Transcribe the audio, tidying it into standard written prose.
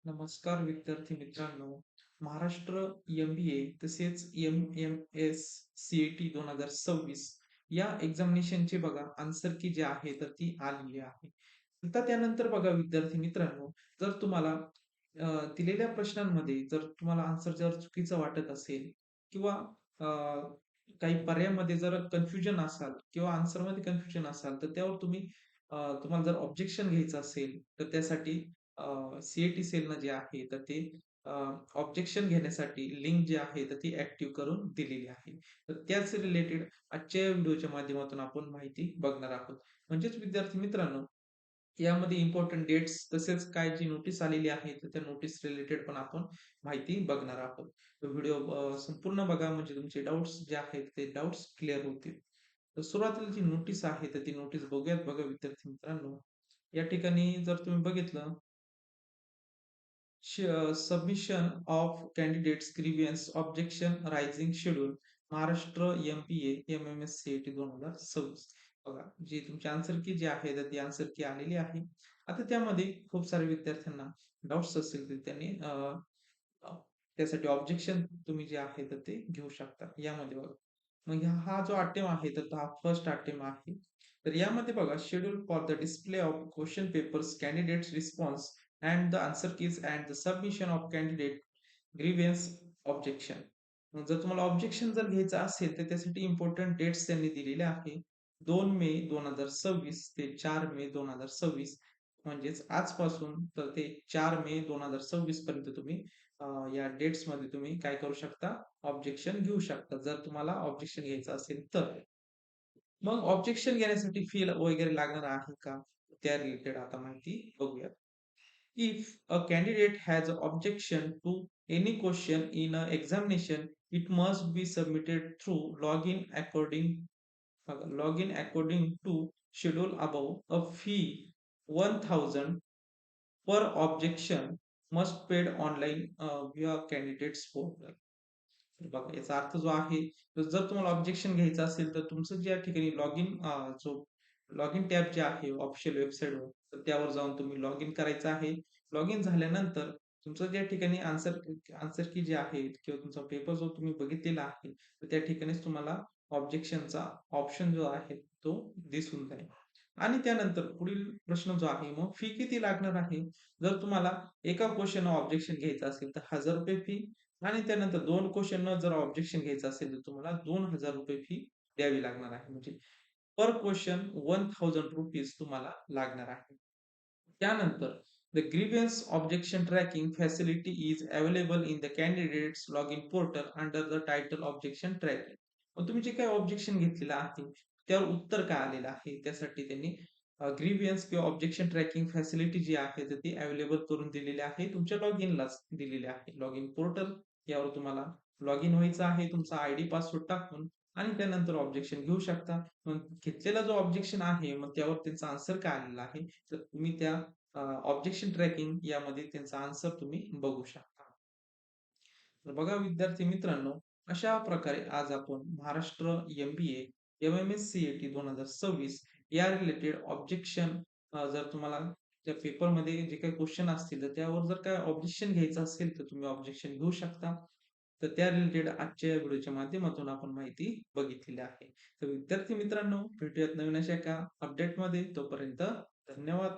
नमस्कार विद्यार्थी मित्रांनो. महाराष्ट्र MBA तसेच MMS CET 2026 या एक्झामिनेशनची बघा आन्सर की जी आहे तर ती आलेली आहे. आता त्यानंतर बघा विद्यार्थी मित्रांनो, जर तुम्हाला दिलेल्या प्रश्नांमध्ये जर तुम्हाला आन्सर जर चुकीचं वाटत असेल किंवा अ, काही पर्यायामध्ये जर कन्फ्युजन असाल किंवा आन्सरमध्ये कन्फ्युजन असाल, तर त्यावर तुम्हाला जर ऑब्जेक्शन घ्यायचं असेल, तर त्यासाठी सी सेलनं जे आहे तर ते ऑब्जेक्शन घेण्यासाठी लिंक जी आहे तर ती ॲक्टिव्ह करून दिलेली आहे. तर त्याच रिलेटेड आजच्या व्हिडिओच्या माध्यमातून आपण माहिती बघणार आहोत. म्हणजेच विद्यार्थी मित्रांनो, यामध्ये इम्पोर्टंट डेट्स तसेच काय जी नोटीस आलेली आहे, तर त्या नोटीस रिलेटेड पण आपण माहिती बघणार आहोत. तर व्हिडिओ संपूर्ण बघा म्हणजे तुमचे डाउट्स जे आहेत ते डाउट्स क्लिअर होतील. तर सुरुवातीला जी नोटीस आहे, तर ती नोटीस बघूयात बघा विद्यार्थी मित्रांनो. या ठिकाणी जर तुम्ही बघितलं submission of candidates grievance objection rising schedule Maharashtra MPA MMS CET 2026 बघा जी तुमची आन्सर की जी आहे तर ती आन्सर की आलेली आहे. आता त्यामध्ये खूप साऱ्या विद्यार्थ्यांना डाउट्स असतील तर त्यांनी अ, त्यासाठी ऑब्जेक्शन तुम्ही जे आहे तर ते घेऊ शकता यामध्ये बघा. मग हा जो अटेम्प्ट आहे तर हा फर्स्ट अटेम्प्ट आहे. तर यामध्ये बघा schedule for the display of question papers candidates response and the answer keys and the submission of candidate grievance objection. मग जर तुम्हाला ऑब्जेक्शन जर घ्यायचं असेल तर त्यासाठी इम्पॉर्टंट डेट्स त्यांनी दिलेले आहे. 2 मे 2026 ते 4 मे 2026 म्हणजेच आजपासून तर ते 4 मे 2026 पर्यंत तुम्ही या डेट्स मध्ये तुम्ही काय करू शकता ऑब्जेक्शन घेऊ शकता जर तुम्हाला ऑब्जेक्शन घ्यायचं असेल तर. मग ऑब्जेक्शन घेण्यासाठी फी वगैरे लागणार आहे का त्या रिलेटेड आता माहिती बघूया. If a candidate has an objection to any question in an examination, it must be submitted through login according to schedule above. A fee 1,000 per objection must paid online via candidates portal. तर बघा याचा अर्थ जो आहे, तर जर तुम्हाला objection घ्यायचं असेल, तर तुमचं ज्या ठिकाणी जो लॉगिन टॅब जे आहे ऑफिशियल वेबसाईटवर, तर त्यावर जाऊन तुम्ही लॉग इन करायचं आहे. लॉग इन झाल्यानंतर तुमचं ज्या ठिकाणी आन्सर आन्सर की जे आहे किंवा तुमचा पेपर जो तुम्ही बघितलेला आहे, तर त्या ठिकाणीच तुम्हाला ऑब्जेक्शनचा ऑप्शन जो आहे तो दिसून जाईल. आणि त्यानंतर पुढील प्रश्न जो आहे, मग फी किती लागणार आहे? जर तुम्हाला एका क्वेश्चनवर ऑब्जेक्शन घ्यायचं असेल, तर ₹1000 फी आणि त्यानंतर 2 क्वेश्चनला जर ऑब्जेक्शन घ्यायचं असेल, तर तुम्हाला ₹2000 फी द्यावी लागणार आहे. म्हणजे पर क्वेश्चन ₹1000 तुम्हाला लागणार आहे. त्यानंतर the grievance objection tracking facility is available in the candidates login portal under the title objection tracking. मग तुम्ही जे काही ऑब्जेक्शन घेतलेलं आहे, त्यावर उत्तर काय आलेलं आहे, त्यासाठी त्यांनी ग्रीव्हन्स किंवा ऑब्जेक्शन ट्रॅकिंग फॅसिलिटी जी आहे, तर ती अवेलेबल करून दिलेली आहे. तुमच्या लॉगिनलाच दिलेली आहे. लॉगिन पोर्टल यावर तुम्हाला लॉग इन व्हायचं आहे तुमचा आयडी पासवर्ड टाकून आणि त्यानंतर ऑब्जेक्शन घेऊ शकता. मग घेतलेला जो ऑब्जेक्शन आहे, मग त्यावर त्यांचा आन्सर काय आलेला आहे, तर तुम्ही त्या ऑब्जेक्शन ट्रॅकिंग यामध्ये त्यांचा आन्सर तुम्ही बघू शकता. तर बघा विद्यार्थी मित्रांनो, अशा प्रकारे आज आपण महाराष्ट्र MBA MMS CET 2026 या रिलेटेड ऑब्जेक्शन जर तुम्हाला त्या पेपरमध्ये जे काही क्वेश्चन असतील, तर त्यावर जर काय ऑब्जेक्शन घ्यायचं असेल, तर तुम्ही ऑब्जेक्शन घेऊ शकता. तर त्या रिलेटेड आजच्या या व्हिडिओच्या माध्यमातून आपण माहिती बघितलेली आहे. तर विद्यार्थी मित्रांनो, भेटूयात नवीन अशा एका अपडेटमध्ये. तोपर्यंत धन्यवाद.